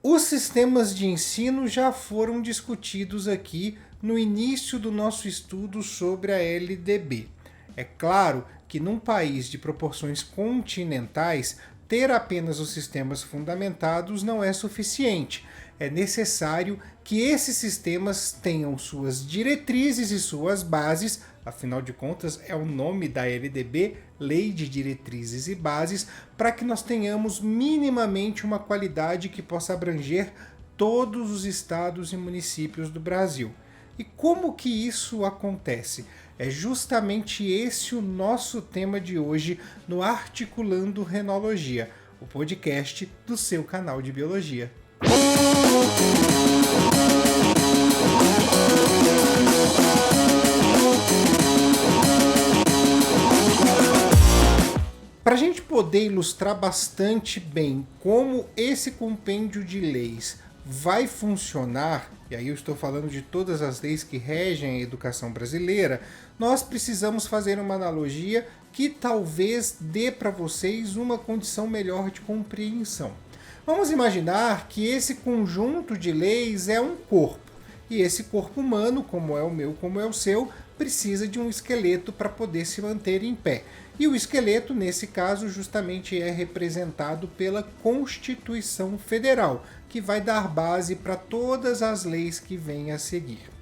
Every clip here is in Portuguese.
Os sistemas de ensino já foram discutidos aqui no início do nosso estudo sobre a LDB. É claro que num país de proporções continentais, ter apenas os sistemas fundamentados não é suficiente. É necessário que esses sistemas tenham suas diretrizes e suas bases, afinal de contas é o nome da LDB, Lei de Diretrizes e Bases, para que nós tenhamos minimamente uma qualidade que possa abranger todos os estados e municípios do Brasil. E como que isso acontece? É justamente esse o nosso tema de hoje no Articulando Renologia, o podcast do seu canal de biologia. Para a gente poder ilustrar bastante bem como esse compêndio de leis vai funcionar, e aí eu estou falando de todas as leis que regem a educação brasileira, nós precisamos fazer uma analogia que talvez dê para vocês uma condição melhor de compreensão. Vamos imaginar que esse conjunto de leis é um corpo, e esse corpo humano, como é o meu, como é o seu, precisa de um esqueleto para poder se manter em pé. E o esqueleto, nesse caso, justamente é representado pela Constituição Federal, que vai dar base para todas as leis que vêm a seguir.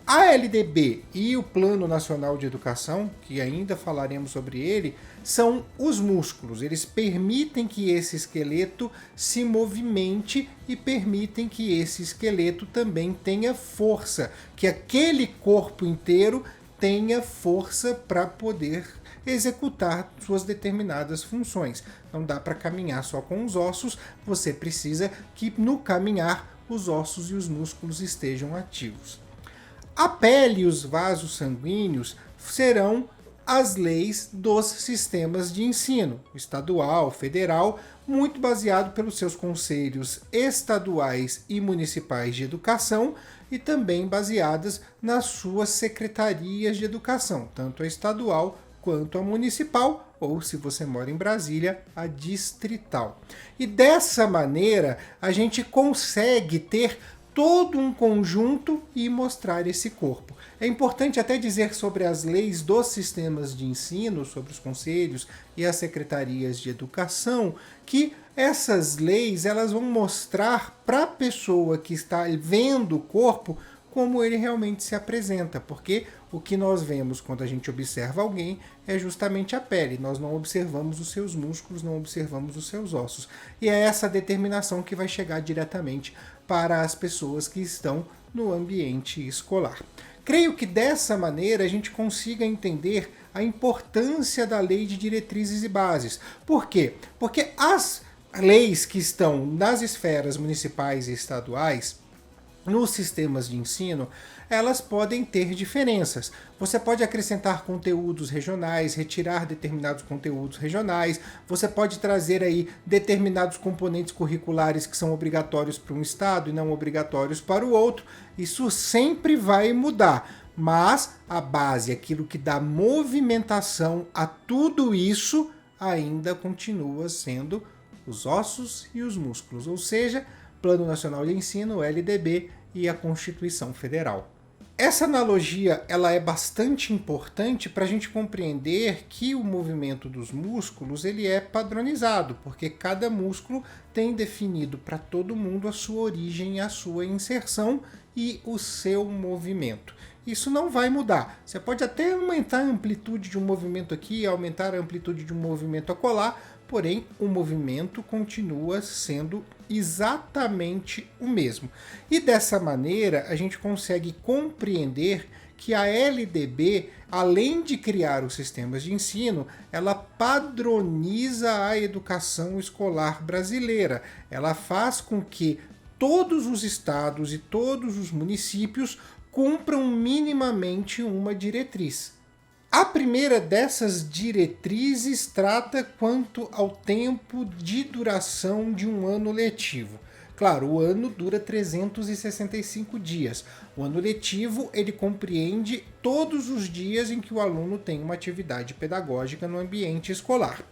A LDB e o Plano Nacional de Educação, que ainda falaremos sobre ele, são os músculos. Eles permitem que esse esqueleto se movimente e permitem que esse esqueleto também tenha força, que aquele corpo inteiro tenha força para poder executar suas determinadas funções. Não dá para caminhar só com os ossos, você precisa que no caminhar os ossos e os músculos estejam ativos. A pele e os vasos sanguíneos serão as leis dos sistemas de ensino, estadual, federal, muito baseado pelos seus conselhos estaduais e municipais de educação e também baseadas nas suas secretarias de educação, tanto a estadual quanto a municipal, ou se você mora em Brasília, a distrital. E dessa maneira a gente consegue ter todo um conjunto e mostrar esse corpo. É importante até dizer sobre as leis dos sistemas de ensino, sobre os conselhos e as secretarias de educação, que essas leis elas vão mostrar para a pessoa que está vendo o corpo como ele realmente se apresenta, porque o que nós vemos quando a gente observa alguém é justamente a pele. Nós não observamos os seus músculos, não observamos os seus ossos. E é essa determinação que vai chegar diretamente para as pessoas que estão no ambiente escolar. Creio que dessa maneira a gente consiga entender a importância da Lei de Diretrizes e Bases. Por quê? Porque as leis que estão nas esferas municipais e estaduais, nos sistemas de ensino, elas podem ter diferenças. Você pode acrescentar conteúdos regionais, retirar determinados conteúdos regionais, você pode trazer aí determinados componentes curriculares que são obrigatórios para um estado e não obrigatórios para o outro. Isso sempre vai mudar, mas a base, aquilo que dá movimentação a tudo isso, ainda continua sendo os ossos e os músculos, ou seja, Plano Nacional de Ensino, LDB, e a Constituição Federal. Essa analogia ela é bastante importante para a gente compreender que o movimento dos músculos ele é padronizado, porque cada músculo tem definido para todo mundo a sua origem, a sua inserção e o seu movimento. Isso não vai mudar. Você pode até aumentar a amplitude de um movimento aqui, aumentar a amplitude de um movimento acolá, porém o movimento continua sendo exatamente o mesmo. E dessa maneira a gente consegue compreender que a LDB, além de criar os sistemas de ensino, ela padroniza a educação escolar brasileira. Ela faz com que todos os estados e todos os municípios cumpram minimamente uma diretriz. A primeira dessas diretrizes trata quanto ao tempo de duração de um ano letivo. Claro, o ano dura 365 dias. O ano letivo, ele compreende todos os dias em que o aluno tem uma atividade pedagógica no ambiente escolar.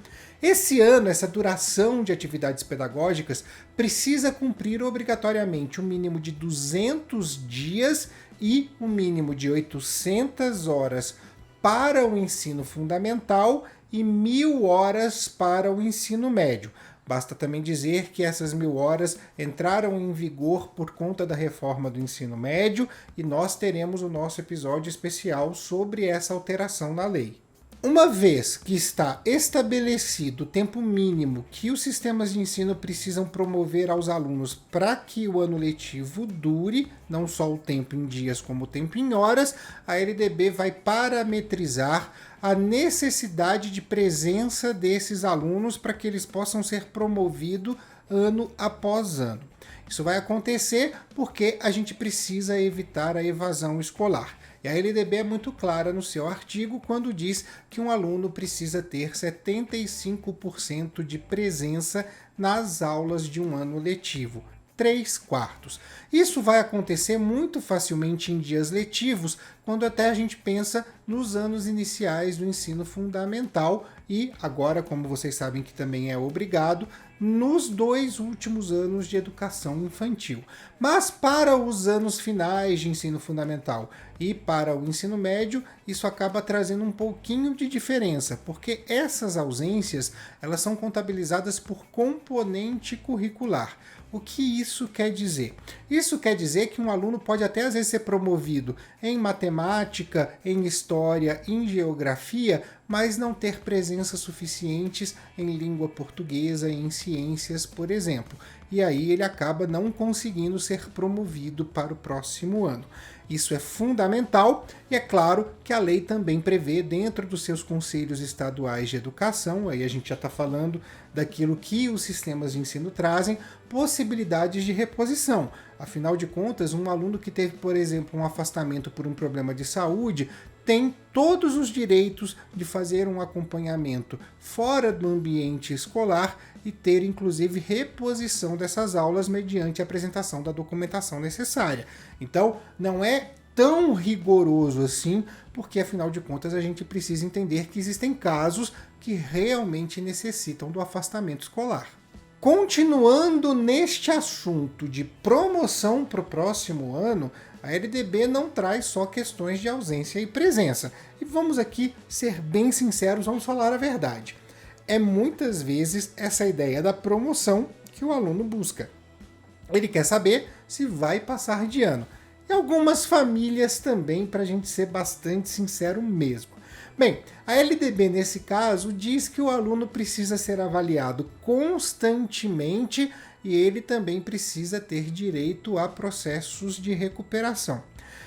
Esse ano, essa duração de atividades pedagógicas precisa cumprir obrigatoriamente um mínimo de 200 dias e um mínimo de 800 horas para o ensino fundamental e 1.000 horas para o ensino médio. Basta também dizer que essas 1.000 horas entraram em vigor por conta da reforma do ensino médio e nós teremos o nosso episódio especial sobre essa alteração na lei. Uma vez que está estabelecido o tempo mínimo que os sistemas de ensino precisam promover aos alunos para que o ano letivo dure, não só o tempo em dias como o tempo em horas, a LDB vai parametrizar a necessidade de presença desses alunos para que eles possam ser promovidos ano após ano. Isso vai acontecer porque a gente precisa evitar a evasão escolar. E a LDB é muito clara no seu artigo quando diz que um aluno precisa ter 75% de presença nas aulas de um ano letivo. 3/4. Isso vai acontecer muito facilmente em dias letivos, quando até a gente pensa nos anos iniciais do ensino fundamental e agora, como vocês sabem que também é obrigado, nos 2 últimos anos de educação infantil. Mas para os anos finais de ensino fundamental e para o ensino médio, isso acaba trazendo um pouquinho de diferença, porque essas ausências, elas são contabilizadas por componente curricular. O que isso quer dizer? Isso quer dizer que um aluno pode até às vezes ser promovido em matemática, em história, em geografia, mas não ter presenças suficientes em língua portuguesa e em ciências, por exemplo. E aí ele acaba não conseguindo ser promovido para o próximo ano. Isso é fundamental e é claro que a lei também prevê dentro dos seus conselhos estaduais de educação, aí a gente já está falando daquilo que os sistemas de ensino trazem, possibilidades de reposição. Afinal de contas, um aluno que teve, por exemplo, um afastamento por um problema de saúde, tem todos os direitos de fazer um acompanhamento fora do ambiente escolar e ter, inclusive, reposição dessas aulas mediante a apresentação da documentação necessária. Então, não é tão rigoroso assim, porque, afinal de contas, a gente precisa entender que existem casos que realmente necessitam do afastamento escolar. Continuando neste assunto de promoção para o próximo ano, a LDB não traz só questões de ausência e presença. E vamos aqui ser bem sinceros, vamos falar a verdade. É muitas vezes essa ideia da promoção que o aluno busca. Ele quer saber se vai passar de ano. E algumas famílias também, para a gente ser bastante sincero mesmo. Bem, a LDB nesse caso diz que o aluno precisa ser avaliado constantemente e ele também precisa ter direito a processos de recuperação.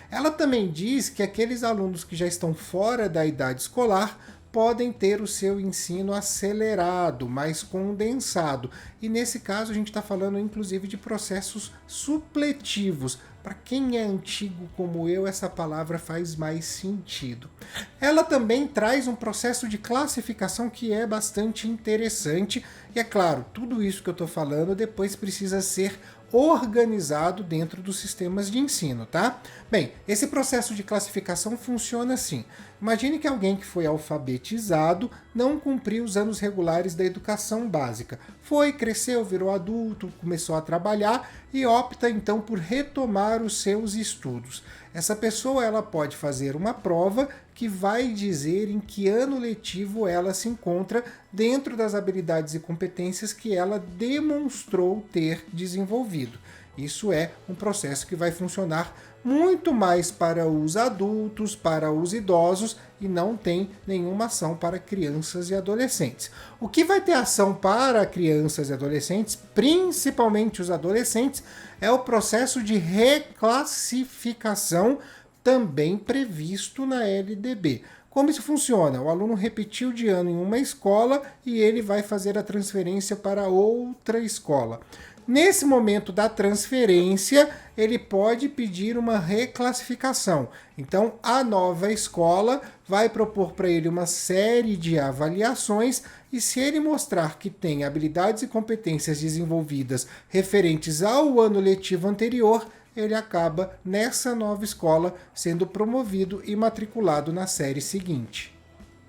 Ela também diz que aqueles alunos que já estão fora da idade escolar podem ter o seu ensino acelerado, mais condensado. E nesse caso a gente está falando inclusive de processos supletivos. Para quem é antigo como eu, essa palavra faz mais sentido. Ela também traz um processo de classificação que é bastante interessante. E é claro, tudo isso que eu estou falando depois precisa ser organizado dentro dos sistemas de ensino, tá? Bem, esse processo de classificação funciona assim. Imagine que alguém que foi alfabetizado não cumpriu os anos regulares da educação básica. Foi, cresceu, virou adulto, começou a trabalhar e opta então por retomar os seus estudos. Essa pessoa ela pode fazer uma prova que vai dizer em que ano letivo ela se encontra dentro das habilidades e competências que ela demonstrou ter desenvolvido. Isso é um processo que vai funcionar muito mais para os adultos, para os idosos e não tem nenhuma ação para crianças e adolescentes. O que vai ter ação para crianças e adolescentes, principalmente os adolescentes, é o processo de reclassificação também previsto na LDB. Como isso funciona? O aluno repetiu de ano em uma escola e ele vai fazer a transferência para outra escola. Nesse momento da transferência, ele pode pedir uma reclassificação. Então, a nova escola vai propor para ele uma série de avaliações e se ele mostrar que tem habilidades e competências desenvolvidas referentes ao ano letivo anterior, ele acaba, nessa nova escola, sendo promovido e matriculado na série seguinte.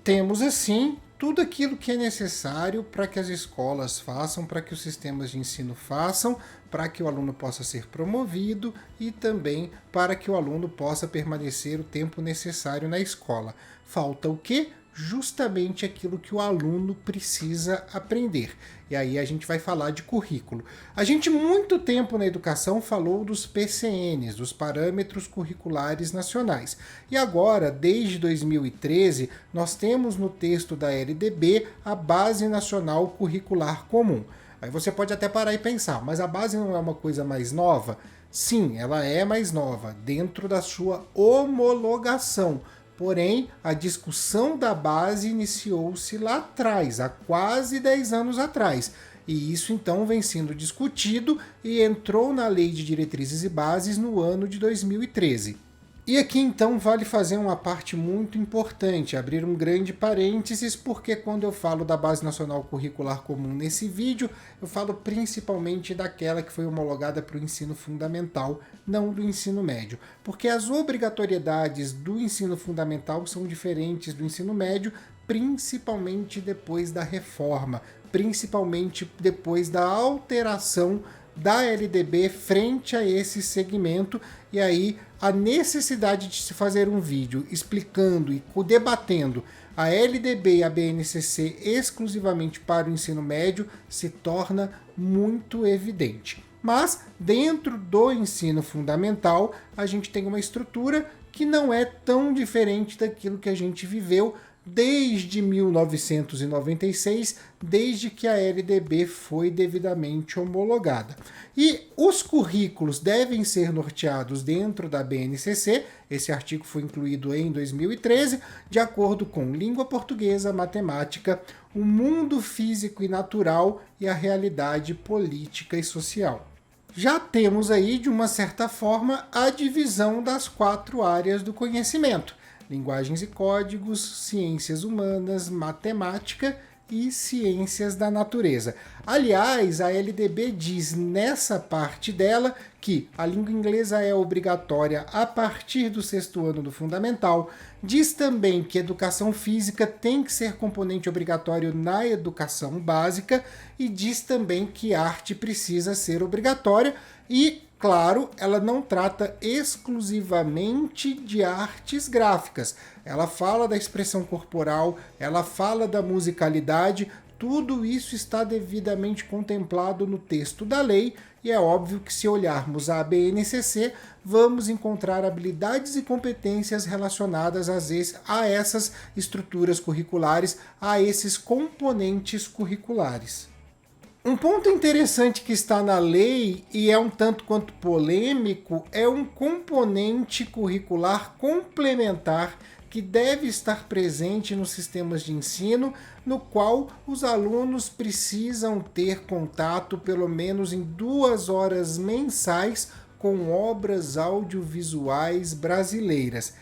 Temos, assim, tudo aquilo que é necessário para que as escolas façam, para que os sistemas de ensino façam, para que o aluno possa ser promovido e também para que o aluno possa permanecer o tempo necessário na escola. Falta o quê? Justamente aquilo que o aluno precisa aprender. E aí a gente vai falar de currículo. A gente muito tempo na educação falou dos PCNs, dos Parâmetros Curriculares Nacionais. E agora, desde 2013, nós temos no texto da LDB a Base Nacional Curricular Comum. Aí você pode até parar e pensar, mas a base não é uma coisa mais nova? Sim, ela é mais nova, dentro da sua homologação. Porém, a discussão da base iniciou-se lá atrás, há quase 10 anos atrás. E isso então vem sendo discutido e entrou na Lei de Diretrizes e Bases no ano de 2013. E aqui então vale fazer uma parte muito importante, abrir um grande parênteses, porque quando eu falo da Base Nacional Curricular Comum nesse vídeo, eu falo principalmente daquela que foi homologada para o ensino fundamental, não do ensino médio. Porque as obrigatoriedades do ensino fundamental são diferentes do ensino médio, principalmente depois da reforma, principalmente depois da alteração da LDB frente a esse segmento, e aí a necessidade de se fazer um vídeo explicando e debatendo a LDB e a BNCC exclusivamente para o ensino médio se torna muito evidente. Mas dentro do ensino fundamental a gente tem uma estrutura que não é tão diferente daquilo que a gente viveu desde 1996, desde que a LDB foi devidamente homologada. E os currículos devem ser norteados dentro da BNCC, esse artigo foi incluído em 2013, de acordo com língua portuguesa, matemática, o mundo físico e natural e a realidade política e social. Já temos aí, de uma certa forma, a divisão das 4 áreas do conhecimento: linguagens e códigos, ciências humanas, matemática e ciências da natureza. Aliás, a LDB diz nessa parte dela que a língua inglesa é obrigatória a partir do 6º ano do fundamental. Diz também que educação física tem que ser componente obrigatório na educação básica e diz também que arte precisa ser obrigatória e, claro, ela não trata exclusivamente de artes gráficas. Ela fala da expressão corporal, ela fala da musicalidade, tudo isso está devidamente contemplado no texto da lei e é óbvio que se olharmos a BNCC, vamos encontrar habilidades e competências relacionadas a essas estruturas curriculares, a esses componentes curriculares. Um ponto interessante que está na lei e é um tanto quanto polêmico é um componente curricular complementar que deve estar presente nos sistemas de ensino, no qual os alunos precisam ter contato pelo menos em 2 horas mensais com obras audiovisuais brasileiras.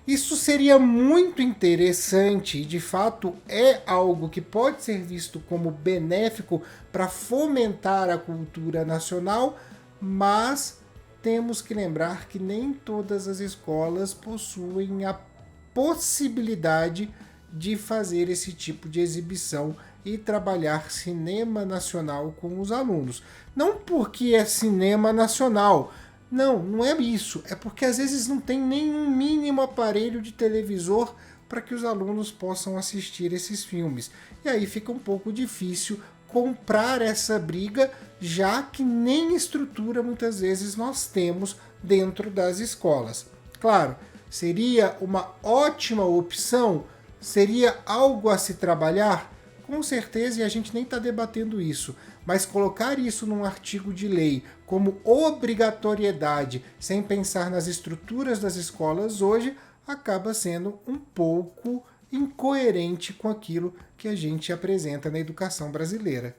Isso seria muito interessante e, de fato, é algo que pode ser visto como benéfico para fomentar a cultura nacional, mas temos que lembrar que nem todas as escolas possuem a possibilidade de fazer esse tipo de exibição e trabalhar cinema nacional com os alunos. Não porque é cinema nacional, não é isso. É porque às vezes não tem nenhum mínimo aparelho de televisor para que os alunos possam assistir esses filmes. E aí fica um pouco difícil comprar essa briga, já que nem estrutura muitas vezes nós temos dentro das escolas. Claro, seria uma ótima opção? Seria algo a se trabalhar? Com certeza, e a gente nem está debatendo isso, mas colocar isso num artigo de lei como obrigatoriedade, sem pensar nas estruturas das escolas hoje, acaba sendo um pouco incoerente com aquilo que a gente apresenta na educação brasileira.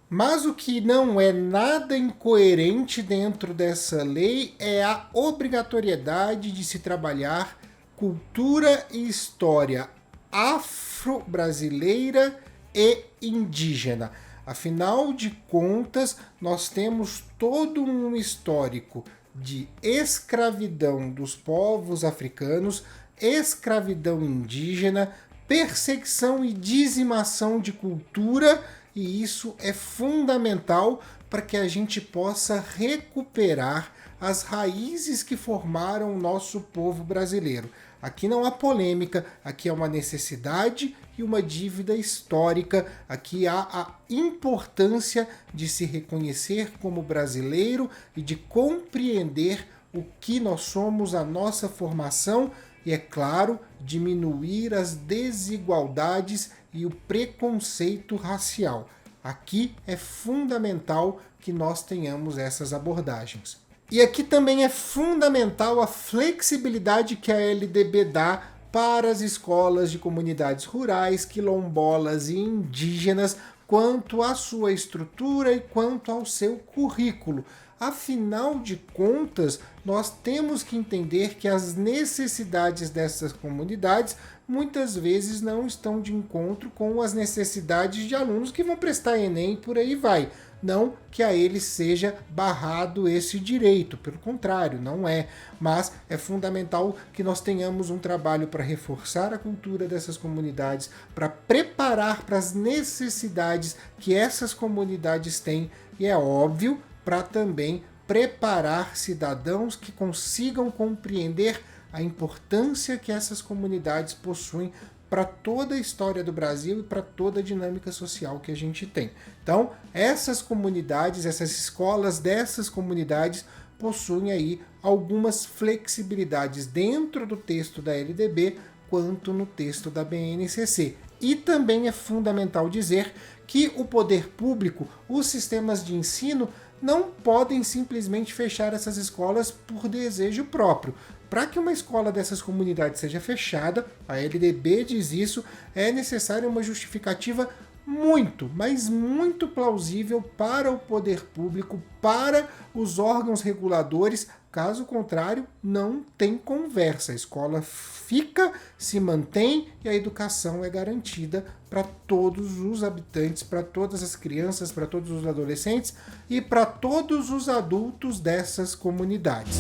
Mas o que não é nada incoerente dentro dessa lei é a obrigatoriedade de se trabalhar cultura e história afro-brasileira e indígena. Afinal de contas, nós temos todo um histórico de escravidão dos povos africanos, escravidão indígena, perseguição e dizimação de cultura, e isso é fundamental para que a gente possa recuperar as raízes que formaram o nosso povo brasileiro. Aqui não há polêmica, aqui é uma necessidade e uma dívida histórica. Aqui há a importância de se reconhecer como brasileiro e de compreender o que nós somos, a nossa formação e, é claro, diminuir as desigualdades e o preconceito racial. Aqui é fundamental que nós tenhamos essas abordagens. E aqui também é fundamental a flexibilidade que a LDB dá para as escolas de comunidades rurais, quilombolas e indígenas quanto à sua estrutura e quanto ao seu currículo. Afinal de contas, nós temos que entender que as necessidades dessas comunidades muitas vezes não estão de encontro com as necessidades de alunos que vão prestar Enem e por aí vai. Não que a eles seja barrado esse direito, pelo contrário, não é. Mas é fundamental que nós tenhamos um trabalho para reforçar a cultura dessas comunidades, para preparar para as necessidades que essas comunidades têm e, é óbvio, para também preparar cidadãos que consigam compreender a importância que essas comunidades possuem para toda a história do Brasil e para toda a dinâmica social que a gente tem. Então, essas comunidades, essas escolas dessas comunidades possuem aí algumas flexibilidades dentro do texto da LDB quanto no texto da BNCC. E também é fundamental dizer que o poder público, os sistemas de ensino, não podem simplesmente fechar essas escolas por desejo próprio. Para que uma escola dessas comunidades seja fechada, a LDB diz isso, é necessária uma justificativa muito, mas muito plausível para o poder público, para os órgãos reguladores. Caso contrário, não tem conversa. A escola fica, se mantém e a educação é garantida para todos os habitantes, para todas as crianças, para todos os adolescentes e para todos os adultos dessas comunidades.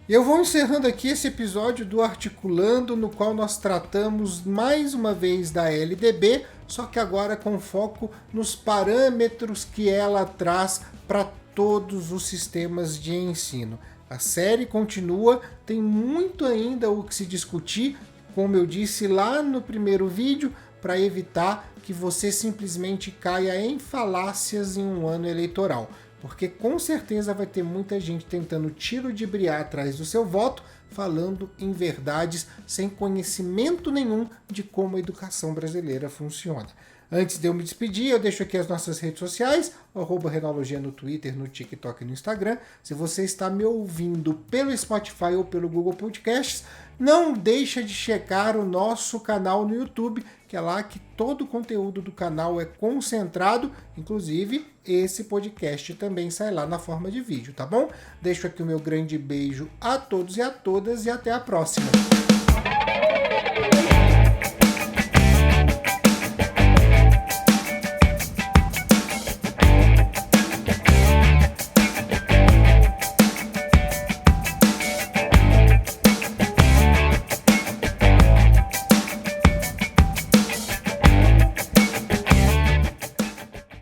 Eu vou encerrando aqui esse episódio do Articulando, no qual nós tratamos mais uma vez da LDB, só que agora com foco nos parâmetros que ela traz para todos os sistemas de ensino. A série continua, tem muito ainda o que se discutir, como eu disse lá no primeiro vídeo, para evitar que você simplesmente caia em falácias em um ano eleitoral. Porque com certeza vai ter muita gente tentando tiro de briar atrás do seu voto, falando em verdades sem conhecimento nenhum de como a educação brasileira funciona. Antes de eu me despedir, eu deixo aqui as nossas redes sociais, @Renologia no Twitter, no TikTok e no Instagram. Se você está me ouvindo pelo Spotify ou pelo Google Podcasts, não deixa de checar o nosso canal no YouTube, que é lá que todo o conteúdo do canal é concentrado, inclusive esse podcast também sai lá na forma de vídeo, tá bom? Deixo aqui o meu grande beijo a todos e a todas e até a próxima!